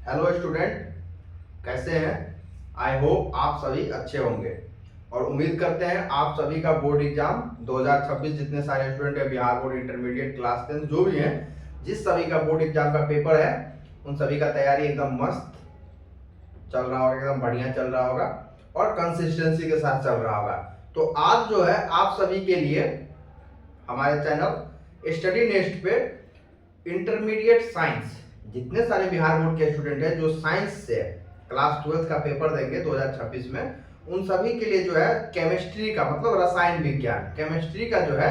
Hello student, कैसे हैं? I hope आप सभी अच्छे होंगे और उम्मीद करते हैं आप सभी का बोर्ड एग्जाम 2026 जितने सारे स्टूडेंट है बिहार बोर्ड इंटरमीडिएट क्लास 10 जो भी हैं, जिस सभी का बोर्ड एग्जाम का पेपर है उन सभी का तैयारी एकदम मस्त चल रहा होगा, एकदम बढ़िया चल रहा होगा और कंसिस्टेंसी के साथ चल रहा होगा। तो आज जो है आप सभी के लिए हमारे चैनल स्टडी नेक्स्ट पे इंटरमीडिएट साइंस जितने सारे बिहार बोर्ड के स्टूडेंट हैं जो साइंस से क्लास 12 का पेपर देंगे 2026 में, उन सभी के लिए जो है केमिस्ट्री का मतलब रसायन विज्ञान केमिस्ट्री का जो है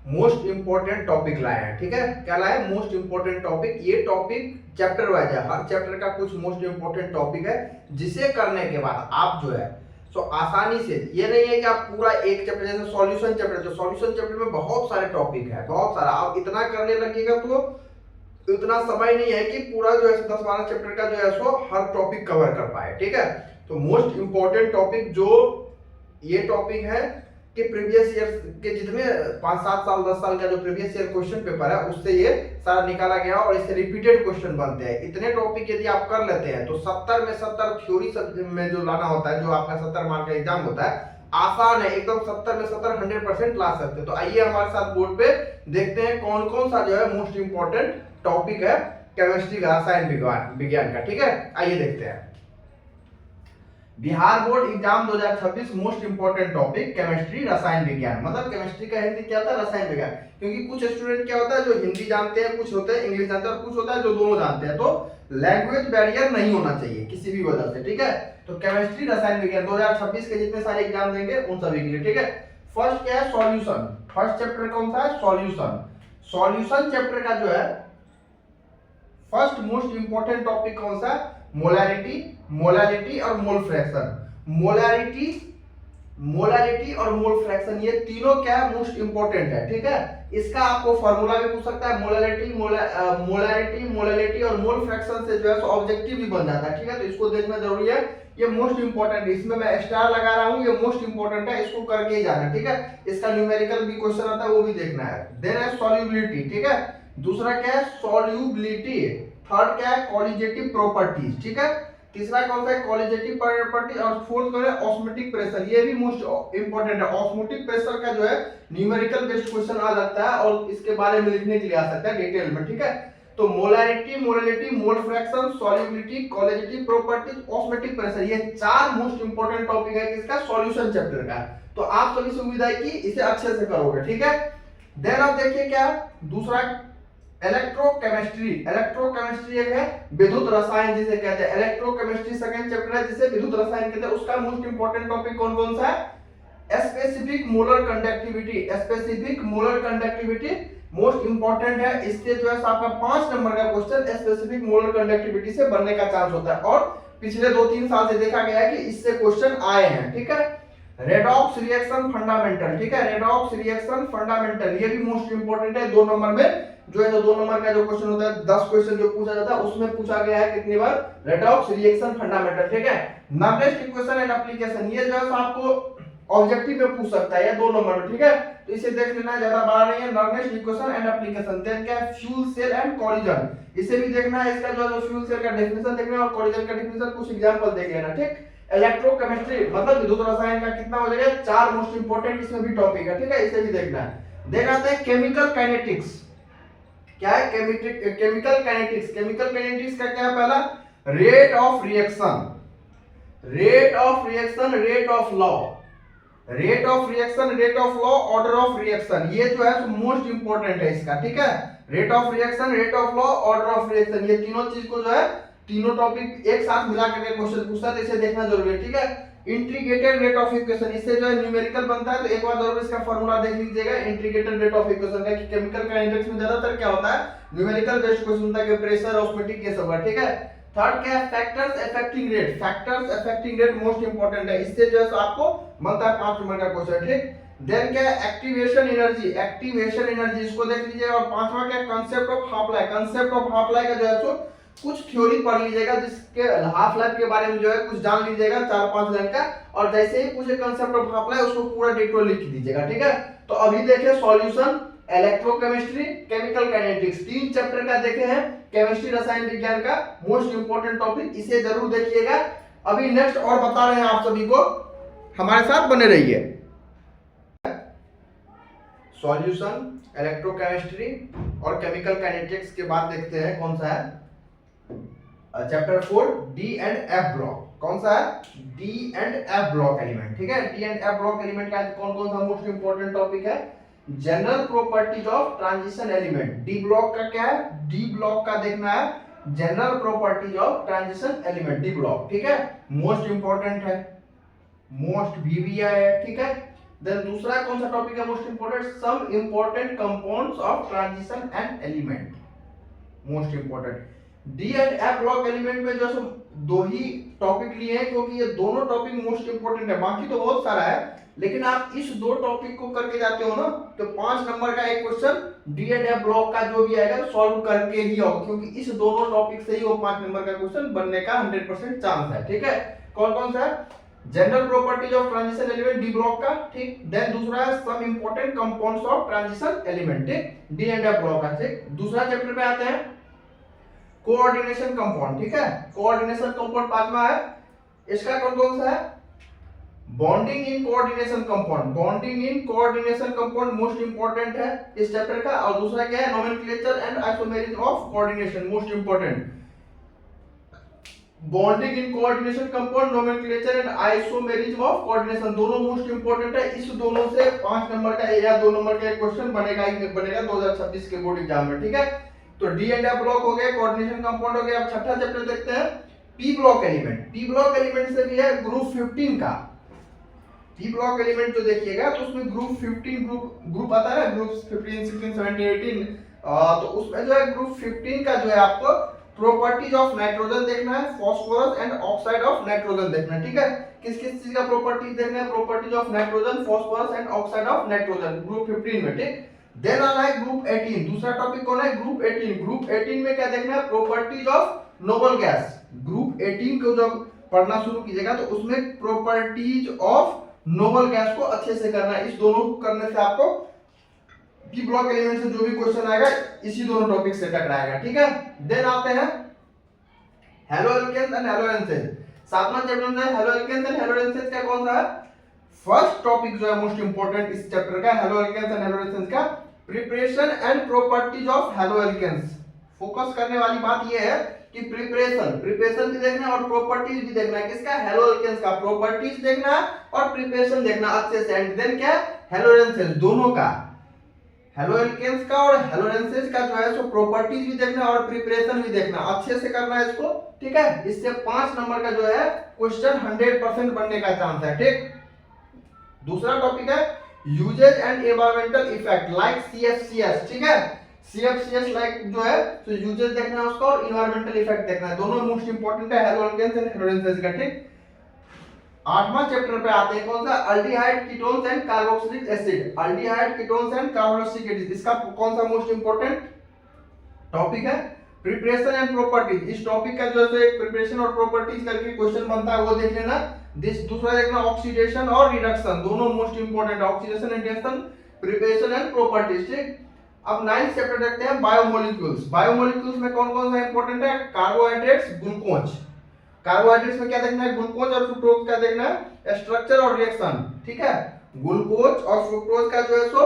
मोस्ट इंपोर्टेंट टॉपिक लाए हैं। ठीक है, क्या लाए? Most important topic. ये टॉपिक चैप्टर वाइज है, हर चैप्टर का कुछ मोस्ट इंपोर्टेंट टॉपिक है जिसे करने के बाद आप जो है सो आसानी से, ये नहीं है कि आप पूरा एक चैप्टर जैसे सॉल्यूशन चैप्टर, जो सॉल्यूशन चैप्टर में बहुत सारे टॉपिक है, बहुत सारा, आप इतना करने लगेगा तो इतना समय नहीं है कि पूरा जो है 10-12 चैप्टर का जो है सो हर टॉपिक कवर कर पाए। ठीक है, तो मोस्ट इंपोर्टेंट टॉपिक जो ये टॉपिक है कि प्रीवियस ईयर के जितने 5-7 साल 10 साल का जो प्रीवियस ईयर क्वेश्चन पेपर है उससे ये सारा निकाला गया और इससे रिपीटेड क्वेश्चन बनते हैं। इतने टॉपिक यदि आप कर लेते हैं तो 70 में 70 थ्योरी में जो लाना होता है, जो आपका 70 मार्क का एग्जाम होता है, आसान है एकदम। 70 में 70 100% ला सकते हैं। तो आइए हमारे साथ बोर्ड पे देखते हैं कौन कौन सा जो है मोस्ट इंपोर्टेंट टॉपिक है केमिस्ट्री का, रसायन विज्ञान का। ठीक है, आइए देखते हैं। Bihar board exam 2026 most important topic chemistry रसायन विज्ञान। मतलब केमिस्ट्री का हिंदी क्या होता है? रसायन विज्ञान। क्योंकि कुछ स्टूडेंट क्या होता है जो हिंदी जानते हैं, कुछ होते हैं इंग्लिश जानते हैं और कुछ होता है जो दोनों जानते हैं। तो लैंग्वेज बैरियर नहीं होना चाहिए किसी भी वजह से। ठीक है, तो केमिस्ट्री रसायन विज्ञान 2026 के जितने सारे एग्जाम देंगे उन सभी के लिए। ठीक है, फर्स्ट क्या है? सॉल्यूशन। फर्स्ट चैप्टर कौन सा है? सॉल्यूशन। सॉल्यूशन चैप्टर का जो है फर्स्ट मोस्ट इंपोर्टेंट टॉपिक कौन सा? मोलैरिटी, मोलैरिटी और मोल फ्रैक्शन। मोलैरिटी, मोलैरिटी और मोल फ्रैक्शन, ये तीनों क्या है? मोस्ट इंपोर्टेंट है। ठीक है, इसका आपको फार्मूला भी पूछ सकता है। मोलैरिटी, मोलैरिटी, मोलैरिटी और मोल फ्रैक्शन से जो है ऑब्जेक्टिव भी बन जाता है। ठीक है, तो इसको देखना जरूरी है, ये मोस्ट इंपोर्टेंट है। इसमें मैं स्टार लगा रहा हूं, ये मोस्ट इंपोर्टेंट है, इसको करके ही जाना। ठीक है, इसका न्यूमेरिकल भी क्वेश्चन आता है, वो भी देखना है। देन है सॉल्युबिलिटी। ठीक है, दूसरा क्या है? सॉल्युबिलिटी। थर्ड क्या है? Colligative properties. ठीक है, तीसरा कौन सा है? Colligative property. और फोर्थ कौन है? Osmotic pressure. ये भी मोस्ट इंपोर्टेंट है। ऑस्मोटिक प्रेशर का जो है न्यूमेरिकल बेस्ड क्वेश्चन आ जाता है और इसके बारे में लिखने के लिए आ सकता है डिटेल में। ठीक है, तो molarity, molarity, mole fraction, solubility, colligative properties, osmotic pressure, ये चार मोस्ट इंपोर्टेंट टॉपिक है किसका? सॉल्यूशन चैप्टर का। तो आप सभी से उम्मीद है कि इसे अच्छे से करोगे। ठीक है, देन आप देखिए क्या दूसरा, इलेक्ट्रोकेमिस्ट्री। इलेक्ट्रोकेमिस्ट्री एक है विद्युत रसायन जिसे कहते हैं। इलेक्ट्रोकेमिस्ट्री सेकंड चैप्टर है जिसे विद्युत रसायन कहते हैं। उसका मोस्ट इंपोर्टेंट टॉपिक कौन कौन सा है? Specific molar conductivity. Specific molar conductivity most important है। इससे जो है आपका 5 नंबर का क्वेश्चन स्पेसिफिक मोलर कंडक्टिविटी से बनने का चांस होता है और पिछले 2-3 साल से देखा गया है कि इससे क्वेश्चन आए हैं। ठीक है, रेडॉक्स रिएक्शन फंडामेंटल। ठीक है, रेडॉक्स रिएक्शन फंडामेंटल, ये भी मोस्ट इंपोर्टेंट है। 2 नंबर में जो है 2 नंबर का जो क्वेश्चन होता है, 10 क्वेश्चन जो पूछा जाता है उसमें पूछा गया है कितनी बार? Redox reaction fundamental. ठीक है, नॉर्मलिस्ट इक्वेशन एंड एप्लीकेशन, ये जो है आपको ऑब्जेक्टिव में पूछ सकता है, ये 2 नंबर में। ठीक है, तो इसे देख लेना, ज्यादा बड़ा नहीं है। नॉर्मलिस्ट इक्वेशन एंड एप्लीकेशन। देन क्या है? फ्यूल सेल एंड कोलिजन, इसे भी देखना है। इसका जो फ्यूल सेल का डेफिनेशन देखना है और कोलिजन का डेफिनेशन, कुछ एग्जांपल देख लेना। ठीक, इलेक्ट्रोकेमिस्ट्री मतलब विद्युत रसायन का कितना हो जाएगा? 4 मोस्ट इंपोर्टेंट इसमें भी टॉपिक है। ठीक है, इसे भी देखना है। देन आता है केमिकल काइनेटिक्स। क्या है? Chemical kinetics. केमिकल काइनेटिक्स का क्या है? पहला rate of reaction, rate of reaction, rate of law, rate of reaction, rate of law, order of reaction, ये जो है मोस्ट इंपोर्टेंट है इसका। ठीक है, rate of reaction, rate of law, order of reaction, ये तीनों चीज को जो है तीनों टॉपिक एक साथ मिला करके क्वेश्चन पूछता है, तो इसे देखना जरूरी है। ठीक है, इंटीग्रेटेड रेट ऑफ इक्वेशन, इससे जो है न्यूमेरिकल बनता है, तो एक बार जरूर इसका फार्मूला देख लीजिएगा इंटीग्रेटेड रेट ऑफ इक्वेशन का। कि केमिकल काइनेटिक्स में ज्यादातर क्या होता है? न्यूमेरिकल बेस्ड क्वेश्चन होता है, प्रेशर, ऑस्मोटिक, ये सब है। ठीक है, थर्ड क्या है? Factors affecting rate. Factors affecting rate most important है, इससे जो है आपको बनता है 5 नंबर का क्वेश्चन। ठीक, देन क्या है? Activation energy. एक्टिवेशन एनर्जी, इसको देख लीजिए। और पांचवा क्या है? Concept of half life. Concept of half life का जो है सो कुछ थ्योरी पढ़ लीजिएगा, जिसके हाफ लाइफ के बारे में जो है कुछ जान लीजिएगा 4-5 लाइन का, और जैसे ही पूछे कांसेप्ट ऑफ हाफ लाइफ उसको पूरा डिटेल लिख दीजिएगा। ठीक है, तो अभी देखिए solution electrochemistry, chemical kinetics, 3 chapter का देखे हैं केमिस्ट्री रसायन विज्ञान का मोस्ट इंपोर्टेंट टॉपिक, इसे जरूर देखिएगा। अभी नेक्स्ट और बता रहे हैं आप सभी को, हमारे साथ बने रहिए। सॉल्यूशन, इलेक्ट्रोकेमिस्ट्री और केमिकल काइनेटिक्स के बाद देखते हैं कौन सा है chapter 4 D and F block. कौन सा है? D and F block element. ठीक है, D and F block element का कौन कौन सा मोस्ट इंपोर्टेंट टॉपिक है? General properties of transition element. D block का क्या है? डी ब्लॉक का देखना है general properties of transition element, D block. ठीक है, मोस्ट इंपोर्टेंट है, मोस्ट भी है। ठीक है, देन दूसरा कौन सा टॉपिक है most important? Some important compounds of transition and element, most important. D and F block element में जो दो ही टॉपिक लिए हैं क्योंकि ये दोनों टॉपिक मोस्ट इंपोर्टेंट है, बाकी तो बहुत सारा है, लेकिन आप इस दो टॉपिक को करके जाते हो ना तो 5 नंबर का एक question D and F block का जो भी आएगा सॉल्व करके ही होगा, क्योंकि इस दोनों टॉपिक से ही वो 5 नंबर का क्वेश्चन बनने का 100% चांस है। ठीक है, कौन कौन सा है? General properties of transition element, D block का। ठीक, देन दूसरा है some important compounds of transition element, ठीक, डी एंड एफ ब्लॉक का। ठीक, दूसरा चैप्टर पे आते हैं कोऑर्डिनेशन कंपाउंड। ठीक है, कोऑर्डिनेशन कंपाउंड 5वां है। इसका कौन कौन सा है? Bonding in coordination compound, bonding in coordination compound most important है इस चैप्टर का। और दूसरा क्या है? Nomenclature and isomerism of coordination, most important. Bonding in coordination compound, nomenclature and isomerism of coordination, दोनों मोस्ट इंपोर्टेंट है। इस दोनों से 5 नंबर का या 2 नंबर का एक क्वेश्चन बनेगा ही बनेगा 2026 के बोर्ड एग्जाम में। ठीक है, तो डी एंड एफ ब्लॉक हो गया, कोऑर्डिनेशन कंपाउंड हो गया। अब छठा चैप्टर देखते हैं P block element. P block element से भी है ग्रुप 15 का। पी ब्लॉक एलिमेंट जो देखिएगा तो उसमें ग्रुप 15 ग्रुप आता है, ग्रुप 15 16 17 18, तो उसमें जो है ग्रुप 15 का जो है आपको प्रॉपर्टीज ऑफ नाइट्रोजन देखना है, phosphorus and oxide of nitrogen देखना है। ठीक है, किस किस चीज का प्रॉपर्टीज देखना है? Properties of nitrogen, phosphorus and oxide of nitrogen, group 15 में। ठीक, देन आना है ग्रुप 18। दूसरा टॉपिक कौन है? ग्रुप 18। ग्रुप 18 में क्या देखना है? Properties of noble gas. Group 18 को जब पढ़ना शुरू कीजिएगा तो उसमें प्रॉपर्टीज ऑफ नोबल गैस को अच्छे से करना है। इस दोनों को करने से आपको पी ब्लॉक एलिमेंट से जो भी क्वेश्चन आएगा इसी दोनों टॉपिक से टकराएगा। ठीक है, देन आते हैं haloalkanes and haloalkanes. 7वां चैप्टर में haloalkanes and haloalkanes का कौन सा है? फर्स्ट टॉपिक जो है मोस्ट इंपोर्टेंट इस चैप्टर का haloalkanes and haloalkanes का, preparation and properties of haloalkanes. Focus करने वाली बात यह है कि प्रिपरेशन भी देखना है और प्रॉपर्टीज भी देखना है। किसका? हेलो एल्केन्स का। प्रॉपर्टीज देखना है और प्रिपरेशन देखना अच्छे से, एंड देन क्या? हेलो एल्केन्स दोनों का, हेलो एल्केन्स का और हेलो एल्केन्स का जो है सो प्रॉपर्टीज भी देखना और प्रिपरेशन भी देखना, अच्छे से करना है इसको। ठीक है, इससे 5 नंबर का जो है क्वेश्चन 100% बनने का चांस है। ठीक, दूसरा टॉपिक है uses and environmental effect like CFCs. ठीक है, सीएफसीएस लाइक जो है तो यूजेज देखना है उसका और एनवायरमेंटल इफेक्ट देखना है, दोनों मोस्ट इंपोर्टेंट है haloalkanes and haloalkanes का। ठीक, 8वां चैप्टर पे आते हैं कौन सा? Aldehyde ketones and carboxylic acid. Aldehyde ketones and carboxylic acid, इसका कौन सा मोस्ट इंपोर्टेंट टॉपिक है? Preparation and properties. इस टॉपिक का जो है प्रिपरेशन और प्रॉपर्टीज करके क्वेश्चन बनता है वो देख लेना। दूसरा देखना ऑक्सीडेशन और रिडक्शन, दोनों most important, oxidation and reduction, preparation and properties. ठीक, अब 9th चैप्टर देखते हैं बायोमोलिक्यूल्स। बायोमोलिक्यूल्स में कौन कौन सा इंपोर्टेंट है? Carbohydrates, glucose. कार्बोहाइड्रेट्स में क्या देखना है? ग्लूकोज और फ्रुक्टोज का देखना है स्ट्रक्चर और रिएक्शन। ठीक है, ग्लूकोज और फ्रुक्टोज का जो है सो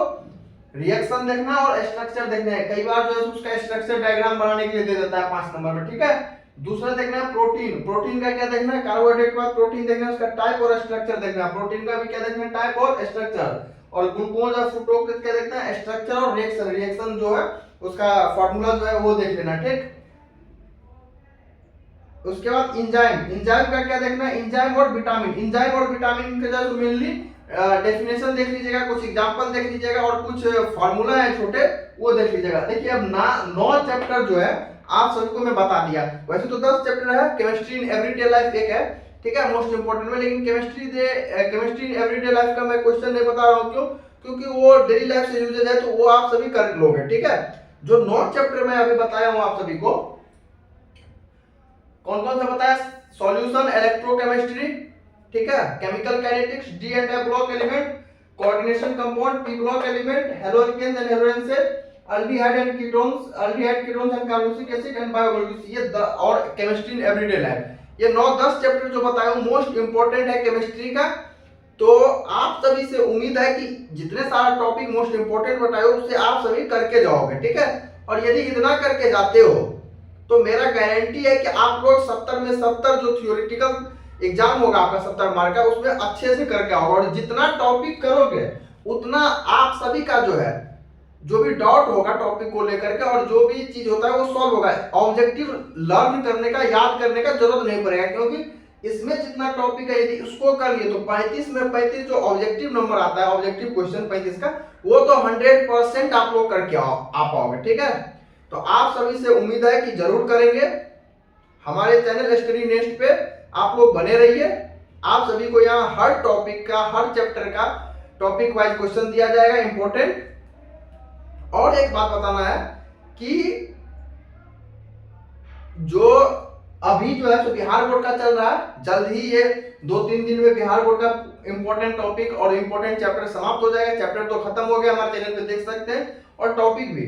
रिएक्शन देखना और स्ट्रक्चर देखना है। कई बार जो है उसका स्ट्रक्चर डायग्राम बनाने के लिए दे देता है 5 नंबर में। ठीक है, दूसरा देखना है प्रोटीन। प्रोटीन का क्या देखना है? कार्बोहाइड्रेट के बाद प्रोटीन देखना है, उसका टाइप और स्ट्रक्चर देखना है। प्रोटीन का भी क्या देखना है? टाइप और स्ट्रक्चर। और ग्लूकोज और फ्रुक्टोज का क्या देखना है? स्ट्रक्चर और रिएक्शन। रिएक्शन जो है उसका फार्मूला जो है वो देख लेना। ठीक, उसके बाद एंजाइम। एंजाइम का क्या देखना है? एंजाइम और विटामिन। एंजाइम और विटामिन के जो मेनली डेफिनेशन देख लीजिएगा, कुछ एग्जांपल देख लीजिएगा और कुछ फार्मूला है छोटे वो देख लीजिएगा। देखिए अब 9 चैप्टर जो है आप सभी को मैं बता दिया। वैसे तो 10 चैप्टर है, केमिस्ट्री इन एवरीडे लाइफ एक है, ठीक है, मोस्ट इंपोर्टेंट में, लेकिन केमिस्ट्री इन एवरीडे लाइफ का मैं क्वेश्चन नहीं बता रहा हूँ। क्यों? क्योंकि वो डेली लाइफ से यूजेज है तो वो आप सभी कर लोगे। ठीक है, जो 9 चैप्टर मैं अभी बताया हूँ आप सभी को, कौन कौन सा बताया? सॉल्यूशन, इलेक्ट्रोकेमिस्ट्री, ठीक है, chemical kinetics, D and F block element, coordination compound, P block element, haloalkanes and haloarenes, aldehyde and ketones and carboxylic acid and biomolecules, ये और केमिस्ट्री इन एवरीडे लाइफ। ये 9-10 चैप्टर जो बताया मोस्ट इंपॉर्टेंट है chemistry का। तो आप सभी से उम्मीद है कि जितने सारा टॉपिक मोस्ट इंपॉर्टेंट बताए उससे आप सभी करके जाओगे, ठीक है। और यदि इतना करके जाते हो तो मेरा गारंटी है कि आप लोग 70 में 70 जो थियोरेटिकल एग्जाम होगा आपका 70 मार्क का, उसमें अच्छे से करके आओगे। और जितना टॉपिक करोगे उतना आप सभी का जो है, जो भी डाउट होगा टॉपिक को लेकर के और जो भी चीज होता है वो सॉल्व होगा। ऑब्जेक्टिव लर्न करने का, याद करने का जरूरत नहीं पड़ेगा, क्योंकि इसमें जितना टॉपिक है यदि उसको कर लिए तो 35 में 35 जो ऑब्जेक्टिव नंबर आता है, ऑब्जेक्टिव क्वेश्चन 35 का, वो तो 100% आप लोग करके आ पाओगे, ठीक है। तो आप सभी से उम्मीद है कि जरूर करेंगे। हमारे चैनल स्टडी नेक्स्ट पे आप लोग बने रहिए। आप सभी को यहाँ हर टॉपिक का, हर चैप्टर का टॉपिक वाइज क्वेश्चन दिया जाएगा इंपॉर्टेंट। और एक बात बताना है कि जो अभी जो है तो बिहार बोर्ड का चल रहा है, जल्द ही ये 2-3 दिन में बिहार बोर्ड का इंपॉर्टेंट टॉपिक और इंपॉर्टेंट चैप्टर समाप्त हो जाएगा। चैप्टर तो खत्म हो गया, हमारे चैनल पे देख सकते हैं, और टॉपिक भी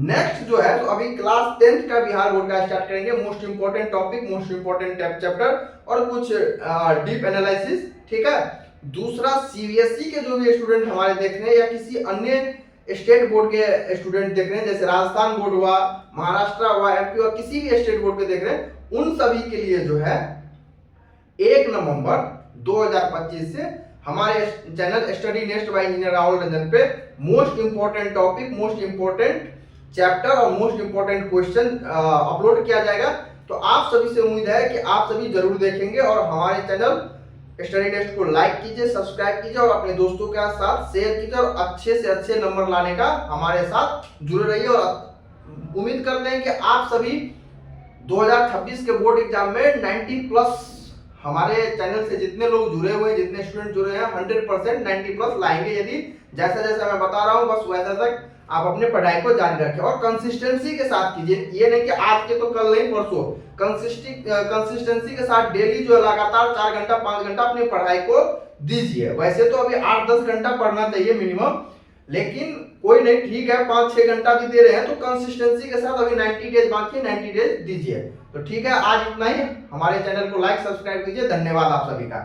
नेक्स्ट जो है तो अभी क्लास 10th का बिहार बोर्ड का स्टार्ट करेंगे। Most important topic, most important chapter और कुछ डीप एनालिसिस, ठीक है। दूसरा सीबीएसई के जो भी स्टूडेंट हमारे देख रहे हैं या किसी अन्य स्टेट बोर्ड के स्टूडेंट देख रहे हैं, जैसे राजस्थान बोर्ड हुआ, महाराष्ट्र हुआ, एमपी और किसी भी स्टेट बोर्ड के देख रहे हैं, उन सभी के लिए जो है 1 नवंबर 2025 से हमारे channel study next by engineer Rahul Ranjan पे most important topic, most important chapter और मोस्ट इंपॉर्टेंट क्वेश्चन अपलोड किया जाएगा। तो आप सभी से उम्मीद है कि आप सभी जरूर देखेंगे और हमारे चैनल स्टडी नेक्स्ट को लाइक कीजिए, सब्सक्राइब कीजिए और अपने दोस्तों के साथ शेयर कीजिए और अच्छे से अच्छे नंबर लाने का हमारे साथ जुड़े रहिए। और उम्मीद करते हैं कि आप सभी 2026 के बोर्ड एग्जाम में 90+ हमारे चैनल से जितने लोग जुड़े हुए हैं, जितने स्टूडेंट जुड़े हैं, 100% 90+ लाएंगे। यदि जैसा जैसा मैं बता रहा हूँ बस वैसा तक आप अपने पढ़ाई को जारी रखें और कंसिस्टेंसी के साथ कीजिए। ये नहीं कि आज के तो कल नहीं परसों, कंसिस्टेंसी के साथ डेली जो लगातार 4 घंटा 5 घंटा अपनी पढ़ाई को दीजिए। वैसे तो अभी 8-10 घंटा पढ़ना चाहिए मिनिमम, लेकिन कोई नहीं, ठीक है 5-6 घंटा भी दे रहे हैं तो कंसिस्टेंसी के साथ अभी 90 डेज बाकी है, 90 डेज दीजिए। तो ठीक है, आज इतना ही। हमारे चैनल को लाइक सब्सक्राइब कीजिए। धन्यवाद आप सभी का।